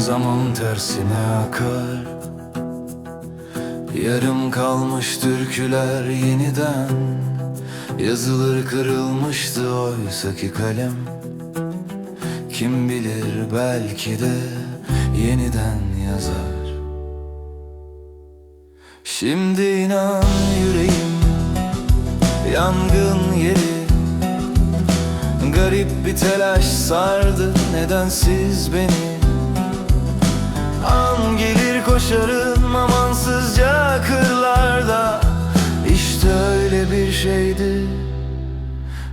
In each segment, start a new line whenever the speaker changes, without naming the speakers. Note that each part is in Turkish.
zaman tersine akar. Yarım kalmış türküler yeniden yazılır, kırılmıştı oysaki kalem. Kim bilir, belki de yeniden yazar. Şimdi inan yüreğim yangın yeri. Garip bir telaş sardı nedensiz beni. An gelir koşarım amansızca kırlarda. İşte öyle bir şeydi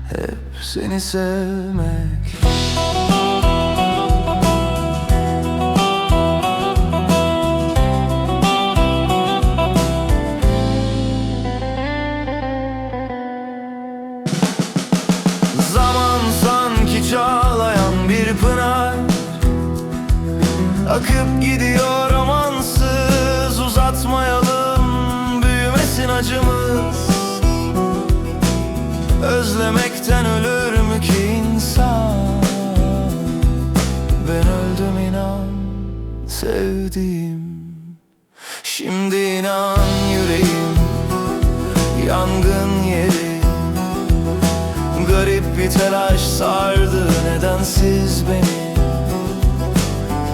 hep seni sevmek. Zaman sanki çağlayan bir pınar, akıp gidiyor amansız. Uzatmayalım, büyümesin acımız. Özlemekten ölür mü ki insan? Ben öldüm inan sevdiğim. Şimdi inan yüreğim yangın yeri. Garip bir telaş sardı nedensiz beni.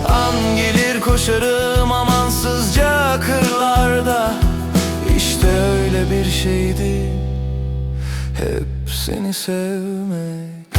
An gelir koşarım amansızca kırlarda. İşte öyle bir şeydi hep seni sevmek.